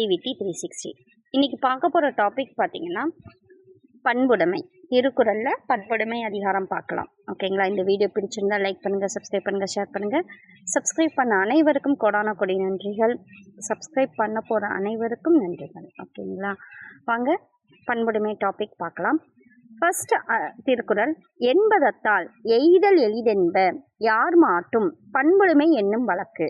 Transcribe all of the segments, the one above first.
EVT 360. இன்னைக்கு பார்க்க போகிற டாபிக் பார்த்தீங்கன்னா பண்புடைமை. திருக்குறளில் பண்புடைமை அதிகாரம் பார்க்கலாம். ஓகேங்களா? இந்த வீடியோ பிடிச்சிருந்தால் லைக் பண்ணுங்கள், சப்ஸ்கிரைப் பண்ணுங்கள், ஷேர் பண்ணுங்கள். சப்ஸ்கிரைப் பண்ண அனைவருக்கும் கோடான கொடி நன்றிகள். சப்ஸ்கிரைப் பண்ண போகிற அனைவருக்கும் நன்றிகள். ஓகேங்களா? வாங்க பண்புடைமை டாபிக் பார்க்கலாம். ஃபர்ஸ்ட் திருக்குறள், என்பதத்தால் எய்தல் எளிதென்ப யார் மாட்டும் பண்புடைமை என்னும் வழக்கு.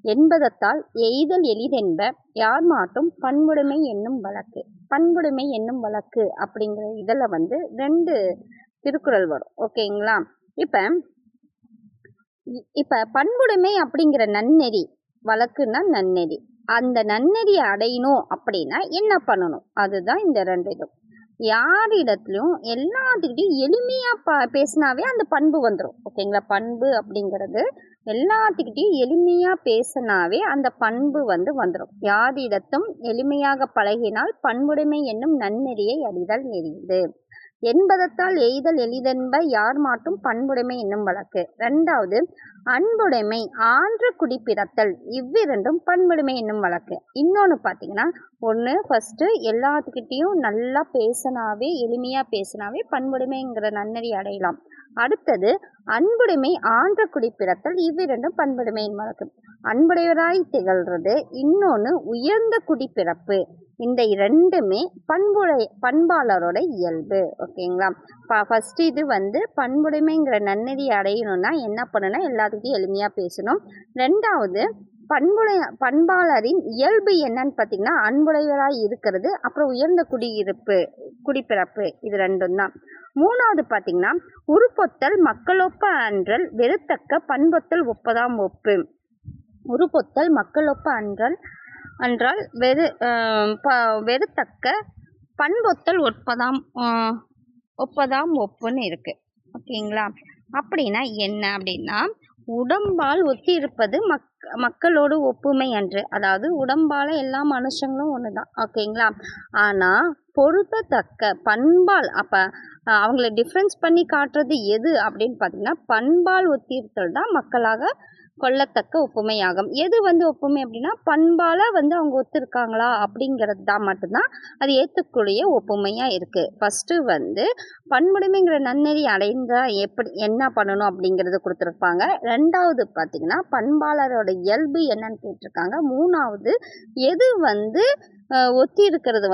என்பதத்தால் எய்தல் எளிதென்ப யார் மாட்டும் பண்புடைமை என்னும் வழக்கு. பண்புடைமை என்னும் வழக்கு அப்படிங்கிற இதில் வந்து 2 திருக்குறள் வரும். ஓகேங்களா? இப்போ பண்புடைமை அப்படிங்கிற நன்னெறி, வழக்குன்னா நன்னெறி, அந்த நன்னெறியை அடையணும் அப்படின்னா என்ன பண்ணணும், அதுதான் இந்த 2 இதும். யாரிடத்துலையும் எல்லாத்துக்கிட்டையும் எளிமையாக பேசினாவே அந்த பண்பு வந்துடும். ஓகேங்களா? பண்பு அப்படிங்கிறது எல்லாத்துக்கிட்டையும் எளிமையாக பேசினாவே அந்த பண்பு வந்துடும். யாரிடத்தும் எளிமையாக பழகினால் பண்புடைமை என்னும் நன்னெறியை அறிதல் எளிது. என்பதத்தால் எய்தல் எளிதென்ப யார் மாட்டும் பண்புடைமை என்னும் வழக்கு. 2வது, அன்புடைமை ஆன்ற குடிப்பிறத்தல் இவ்விரண்டும் பண்புடைமை என்னும் வழக்கு. இன்னொன்று பார்த்தீங்கன்னா, ஒன்று ஃபஸ்ட்டு எல்லாத்துக்கிட்டேயும் நல்லா பேசினாவே, எளிமையாக பேசினாவே பண்புடைமைங்கிற நன்னெறி அடையலாம். அடுத்தது, அன்புடைமை ஆன்ற குடிப்பிறத்தல் இவ்விரண்டும் பண்புடைமையின் வழக்கு. அன்புடையவராய் திகழ்றது, இன்னொன்று உயர்ந்த குடிப்பிறப்பு. இந்த 2மே பண்பாளரோட இயல்பு. ஓகேங்களா? ஃபர்ஸ்ட் இது பண்புடைமைங்கிற நன்னெறி அடையணும்னா என்ன பண்ணணும், எல்லாத்துக்கிட்டையும் எளிமையாக பேசணும். 2வது, பண்பாளரின் இயல்பு என்னன்னு பார்த்தீங்கன்னா அன்புடையவராய் இருக்கிறது, அப்புறம் உயர்ந்த குடிப்பிறப்பு, இது 2ம் தான். 3வது பார்த்தீங்கன்னா, உருப்பொத்தல் மக்களொப்ப அன்றல் வெறுத்தக்க பண்பொத்தல் ஒப்பதாம் ஒப்பு. உருப்பொத்தல் மக்களொப்ப அன்றால் வெறுத்தக்க பண்பொத்தல் ஒப்பதாம் ஒப்புன்னு இருக்கு. ஓகேங்களா? அப்படின்னா என்ன அப்படின்னா, உடம்பால் ஒத்தி இருப்பது மக்களோடு ஒப்புமை அன்று. அதாவது உடம்பால எல்லா மனுஷங்களும் ஒன்று தான். ஓகேங்களா? ஆனால் பொருத்தத்தக்க பண்பால், அப்போ அவங்கள டிஃப்ரென்ஸ் பண்ணி காட்டுறது எது அப்படின்னு பார்த்தீங்கன்னா, பண்பால் ஒத்தி இருத்தல் தான் மக்களாக கொள்ளத்தக்க ஒப்புமையாகும். எது ஒப்புமை அப்படின்னா, பண்பால அவங்க ஒத்துருக்காங்களா அப்படிங்கிறது தான் மட்டும்தான் அது ஏற்றுக்கூடிய ஒப்புமையாக இருக்குது. ஃபஸ்ட்டு பண்புடைமைங்கிற நன்னெறி அடைந்தால் என்ன பண்ணணும் அப்படிங்கிறது கொடுத்துருப்பாங்க. 2வது பார்த்தீங்கன்னா, பண்பாளரோட இயல்பு என்னன்னு கேட்டிருக்காங்க. 3வது, எது ஒத்தி இருக்கிறது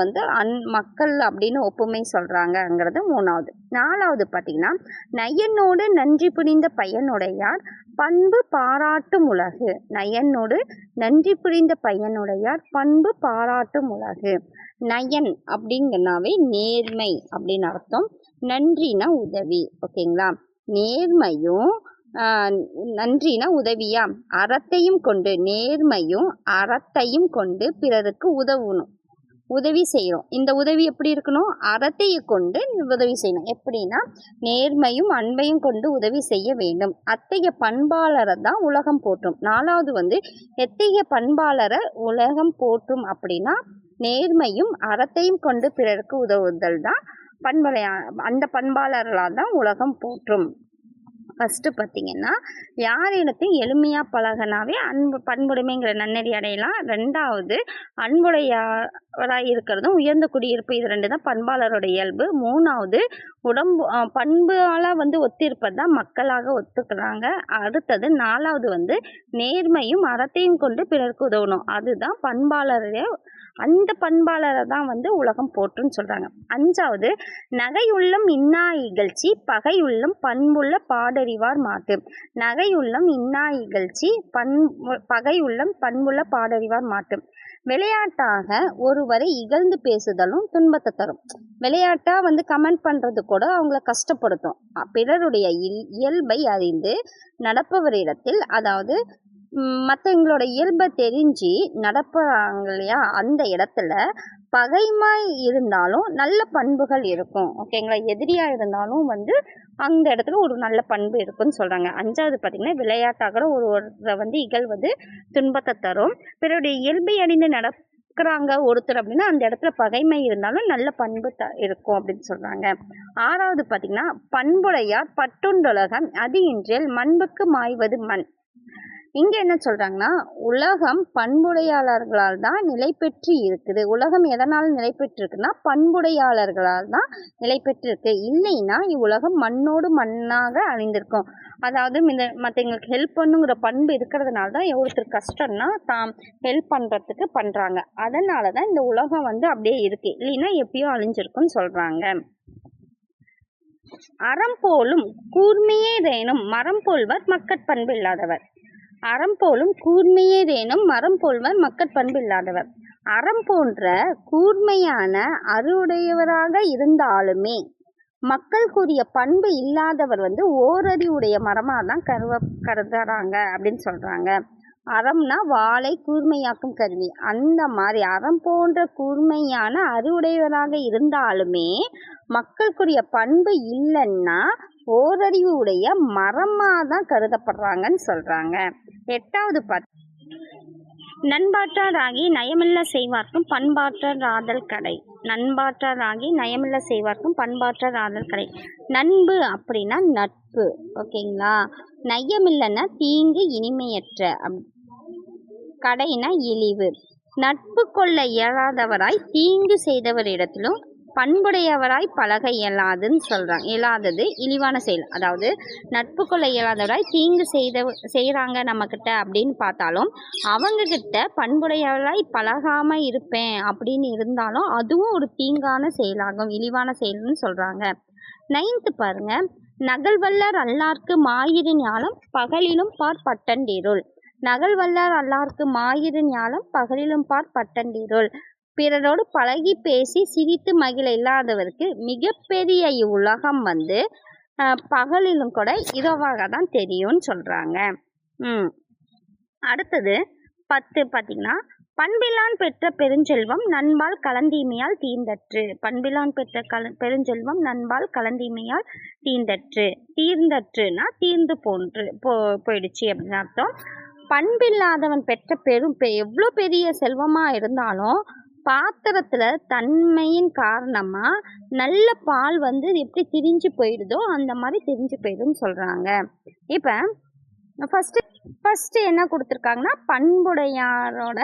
மக்கள் அப்படின்னு ஒப்புமை சொல்கிறாங்கங்கிறது 3வது. 4வது பார்த்தீங்கன்னா, நயனோடு நன்றி புரிந்த பயனுடையார் பண்பு பாராட்டும் உலகு. நயனோடு நன்றி புரிந்த பயனுடையார் பண்பு பாராட்டும் உலகு. நயன் அப்படிங்கனாவே நேர்மை அப்படின்னு அர்த்தம். நன்றினா உதவி. ஓகேங்களா? நேர்மையும் நன்றினா உதவியா, அறத்தையும் கொண்டு, நேர்மையும் அறத்தையும் கொண்டு பிறருக்கு உதவி செய்யணும். இந்த உதவி எப்படி இருக்கணும், அறத்தையை கொண்டு உதவி செய்யணும். எப்படின்னா, நேர்மையும் அன்பையும் கொண்டு உதவி செய்ய வேண்டும். அத்தகைய பண்பாளரை தான் உலகம் போற்றும். 4வது எத்தகைய பண்பாளரை உலகம் போற்றும் அப்படின்னா, நேர்மையும் அறத்தையும் கொண்டு பிறருக்கு உதவுதல் தான் அந்த பண்பாளர்களால் தான் உலகம் போற்றும். ஃபஸ்ட்டு பார்த்தீங்கன்னா, யாரிடத்தையும் எளிமையாக பழகினாவே பண்புடைமைங்கிற நன்னெறி அடையலாம். 2வது, அன்புடையவராக இருக்கிறதும் உயர்ந்த குடியிருப்பு, இது 2 தான் பண்பாளரோட இயல்பு. 3வது, பண்பால் ஒத்திருப்பது தான் மக்களாக ஒத்துக்கிறாங்க. அடுத்தது 4வது நேர்மையும் அறத்தையும் கொண்டு பிறருக்கு உதவணும், அதுதான் அந்த பண்பாளரை தான் உலகம் போற்றுன்னு சொல்கிறாங்க. 5வது, நகையுள்ளம் இன்னா இகழ்ச்சி பகையுள்ளம் பண்புள்ள பாடறிவார் மாட்டு. நகையுள்ளம் இன்னா இகழ்ச்சி பகையுள்ளம் பண்புள்ள பாடறிவார் மாட்டு. விளையாட்டாக ஒருவரை இகழ்ந்து பேசுதலும் துன்பத்தை தரும். விளையாட்டாக கமெண்ட் பண்ணுறது கூட அவங்கள கஷ்டப்படுத்தும். பிறருடைய இயல்பை அறிந்து நடப்பவரிடத்தில், அதாவது மற்றவங்களோட இயல்பை தெரிஞ்சு நடப்பாங்க இல்லையா, அந்த இடத்துல பகைமை இருந்தாலும் நல்ல பண்புகள் இருக்கும். ஓகேங்களா? எதிரியாக இருந்தாலும் அந்த இடத்துல ஒரு நல்ல பண்பு இருக்குன்னு சொல்கிறாங்க. 5வது பார்த்தீங்கன்னா, விளையாட்டாக ஒருவரை இகழ்வது துன்பத்தை தரும். பிறருடைய இயல்பை அறிந்து நடக்கிறாங்க ஒருத்தர் அப்படின்னா அந்த இடத்துல பகைமை இருந்தாலும் நல்ல பண்பு இருக்கும் அப்படின்னு சொல்கிறாங்க. 6வது பார்த்தீங்கன்னா, பண்புடையார் பட்டுண்டுலகம் அது இன்றில் மண்புக்கு மாய்வது மண். இங்க என்ன சொல்றாங்கன்னா, உலகம் பண்புடையாளர்களால் தான் நிலை பெற்று இருக்குது. உலகம் எதனால நிலை பெற்றிருக்குன்னா, பண்புடையாளர்களால் தான் நிலை பெற்றிருக்கு. இல்லைன்னா இவ்வுலகம் மண்ணோடு மண்ணாக அழிந்திருக்கும். அதாவது மற்றவங்களுக்கு ஹெல்ப் பண்ணுங்கிற பண்பு இருக்கிறதுனால தான் ஒருத்தர் கஷ்டம்னா தாம் ஹெல்ப் பண்ணுறதுக்கு பண்ணுறாங்க. அதனால தான் இந்த உலகம் அப்படியே இருக்கு. இல்லைன்னா எப்பயோ அழிஞ்சிருக்குன்னு சொல்கிறாங்க. அறம் போலும் கூர்மையேதேனும் மரம் போல்வர் மக்கட்பண்பு இல்லாதவர். அறம் போலும் கூர்மையேதேனும் மரம் போல்வர் மக்கட்பண்பு இல்லாதவர். அறம் போன்ற கூர்மையான அறிவுடையவராக இருந்தாலுமே மக்களுக்குரிய பண்பு இல்லாதவர் ஓரறிவுடைய மரமாக தான் கருதுறாங்க அப்படின்னு சொல்றாங்க. அறம்னா வாளை கூர்மையாக்கும் கருவி. அந்த மாதிரி அறம் போன்ற கூர்மையான அறிவுடையவராக இருந்தாலுமே மக்களுக்குரிய பண்பு இல்லைன்னா ஓரறிவு உடைய மரமாக தான் கருதப்படுறாங்கன்னு சொல்றாங்க. 8வது நண்பாற்றாராகி நயமில்ல செய்வார்க்கும் பண்பாற்றார் ஆதல் கடை. நண்பாற்றாராகி நயமில்ல செய்வார்க்கும் பண்பாற்றார் ஆதல் கடை. நண்பு அப்படின்னா நட்பு, ஓகேங்களா. நயமில்லைன்னா தீங்கு இனிமையற்ற, கடைனா இழிவு. நட்பு கொள்ள இயலாதவராய் தீங்கு செய்தவரிடத்திலும் பண்புடையவராய் பழக இயலாதுன்னு சொல்றாங்க. இயலாதது இழிவான செயல். அதாவது நட்பு கொள்ள இயலாதவராய் தீங்கு செய்கிறாங்க நம்மக்கிட்ட அப்படின்னு பார்த்தாலும் அவங்க கிட்ட பண்புடையவராய் பழகாமல் இருப்பேன் அப்படின்னு இருந்தாலும் அதுவும் ஒரு தீங்கான செயலாகும், இழிவான செயல்னு சொல்கிறாங்க. 9th பாருங்க, நகல்வல்லார் அல்லார்க்கு மாயிரு ஞாலம் பகலிலும் பார் பட்டண்டிருள். நகல்வல்லார் அல்லார்க்கு மாயிரு ஞாலம் பகலிலும் பார் பட்டண்டிருள். பிறரோடு பழகி பேசி சிரித்து மகிழ இல்லாதவருக்கு மிகப்பெரிய இவ்வுலகம் பகலிலும் கூட இரவாக தான் தெரியும்னு சொல்றாங்க. அடுத்தது 10 பார்த்தீங்கன்னா, பண்பிலான் பெற்ற பெருஞ்செல்வம் நண்பால் கலந்தீமையால் தீர்ந்தற்று. பண்பிலான் பெற்ற பெருஞ்செல்வம் நண்பால் கலந்தீமையால் தீர்ந்தற்று. தீர்ந்தற்றுனா தீர்ந்து போயிடுச்சு அப்படின்னு அர்த்தம். பண்பில்லாதவன் பெற்ற எவ்வளோ பெரிய செல்வமா இருந்தாலும் பாத்திரத்துல தன்மையின் காரணமா நல்ல பால் எப்படி திரிஞ்சு போயிடுதோ அந்த மாதிரி திரிஞ்சு போயிடுன்னு சொல்றாங்க. இப்ப ஃபர்ஸ்ட் என்ன கொடுத்துருக்காங்கன்னா, பண்புடையாரோட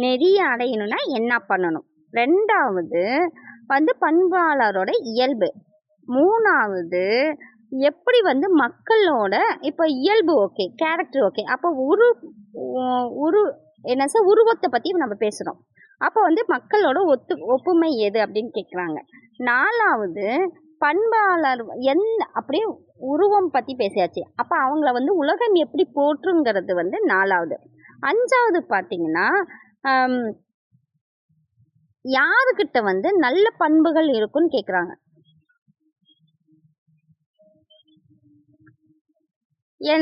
நெறிய அடையணும்னா என்ன பண்ணணும். 2வது பண்பாளரோட இயல்பு. 3வது எப்படி மக்களோட இப்போ இயல்பு ஓகே, கேரக்டர் ஓகே, அப்போ உருவத்தை பத்தி நம்ம பேசுறோம். அப்போ மக்களோட ஒப்புமை எது அப்படின்னு கேட்குறாங்க. 4வது பண்பாளர் அப்படியே உருவம் பத்தி பேசியாச்சு. அப்போ அவங்கள உலகம் எப்படி போற்றுங்கிறது 4வது. 5வது பார்த்தீங்கன்னா, யாருக்கிட்ட நல்ல பண்புகள் இருக்குன்னு கேட்குறாங்க.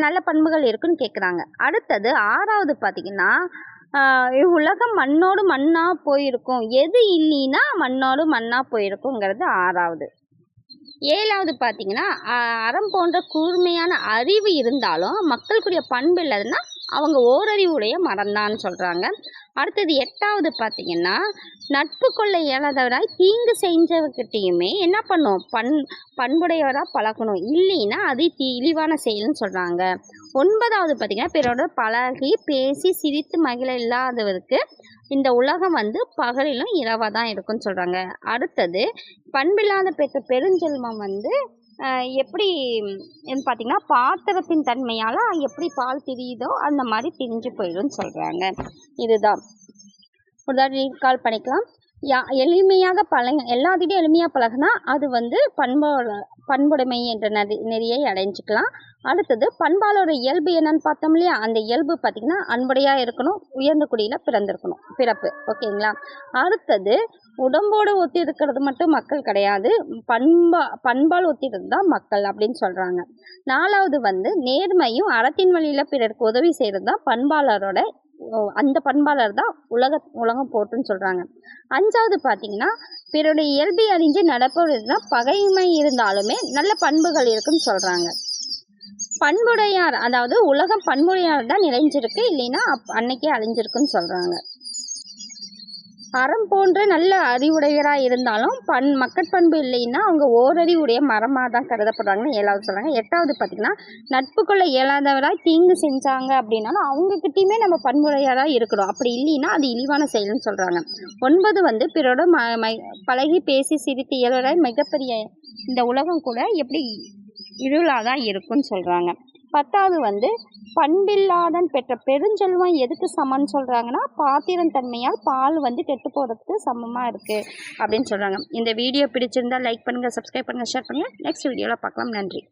நல்ல பண்புகள் இருக்குன்னு கேட்குறாங்க. அடுத்தது 6வது பார்த்தீங்கன்னா, உலகம் மண்ணோடு மண்ணா போயிருக்கும், எது இல்லைன்னா மண்ணோடு மண்ணா போயிருக்குங்கிறது 6வது. 7வது பார்த்தீங்கன்னா, அறம் போன்ற கூர்மையான அறிவு இருந்தாலும் மக்களுக்குரிய பண்பு இல்லைன்னா அவங்க ஓரறிவுடைய மரம்தான்னு சொல்றாங்க. அடுத்தது 8வது பார்த்தீங்கன்னா, நட்பு கொள்ள இயலாதவராய் தீங்கு செஞ்சவர்கிட்டையுமே என்ன பண்ணும், பண்புடையவராக பழகணும், இல்லைன்னா அது இழிவான செயல்னு சொல்றாங்க. 9வது பார்த்தீங்கன்னா, பிறரோட பழகி பேசி சிரித்து மகிழ இல்லாதவருக்கு இந்த உலகம் பகலிலும் இரவாக தான் இருக்குன்னு சொல்றாங்க. அடுத்தது பண்பில்லாத பெற்ற பெருஞ்செல்வம் எப்படி பார்த்தீங்கன்னா, பாத்திரத்தின் தன்மையால் எப்படி பால் திரியுதோ அந்த மாதிரி திரிஞ்சு போயிடும்னு சொல்கிறாங்க. இதுதான் ஒரு ரீகால் பண்ணிக்கலாம். எளிமையாக எல்லாத்திட்டையும் எளிமையாக பழகினா அது பண்புடைமை என்ற நெறியை அடைஞ்சிக்கலாம். அடுத்தது பண்பாளோட இயல்பு என்னன்னு பார்த்தோம் இல்லையா, அந்த இயல்பு பார்த்திங்கன்னா அன்புடையாக இருக்கணும், உயர்ந்த குடியில் பிறந்திருக்கணும், பிறப்பு, ஓகேங்களா. அடுத்தது உடம்போடு ஒத்தி இருக்கிறது மட்டும் மக்கள் கிடையாது, பண்பால் ஒத்திடுறது தான் மக்கள் அப்படின்னு சொல்கிறாங்க. 4வது நேர்மையும் அறத்தின் வழியில் பிறருக்கு உதவி செய்கிறது தான் பண்பாளரோட, அந்த பண்பாளர் தான் உலகம் போட்டுன்னு சொல்கிறாங்க. 5வது பார்த்தீங்கன்னா, பிறருடைய இயல்பை அறிஞ்சு நடப்பதுன்னா பகைமை இருந்தாலுமே நல்ல பண்புகள் இருக்குன்னு சொல்கிறாங்க. பண்புடையார், அதாவது உலகம் பண்புடையார் தான் நிறைஞ்சிருக்கு, இல்லைன்னா அன்னைக்கே அழிஞ்சிருக்குன்னு சொல்கிறாங்க. அறம் போன்ற நல்ல அறிவுடையராக இருந்தாலும் மக்கட்பண்பு இல்லைன்னா அவங்க ஓரறிவுடைய மரமாக தான் கருதப்படுறாங்கன்னு 7வது சொல்கிறாங்க. 8வது பார்த்திங்கன்னா நட்பு கொள்ள இயலாதவராய் தீங்கு செஞ்சாங்க அப்படின்னாலும் அவங்கக்கிட்டையுமே நம்ம பண்புடையராக இருக்கணும். அப்படி இல்லைன்னா அது இழிவான செயல்னு சொல்கிறாங்க. 9 வந்து பிறரோட பழகி பேசி சிரித்து இயல்வராய் மிகப்பெரிய இந்த உலகம் கூட எப்படி இருளாக தான் இருக்குன்னு சொல்கிறாங்க. 10வது வந்து பண்பில்லாதன் பெற்ற பெருஞ்செல்வம் எதுக்கு சமன்னு சொல்கிறாங்கன்னா பாத்திரன் தன்மையால் பால் வந்து கெட்டு போகிறதுக்கு சமமாக இருக்குது அப்படின்னு சொல்கிறாங்க. இந்த வீடியோ பிடிச்சிருந்தால் லைக் பண்ணுங்கள், சப்ஸ்கிரைப் பண்ணுங்கள், ஷேர் பண்ணுங்கள். நெக்ஸ்ட் வீடியோவில் பார்க்கலாம். நன்றி.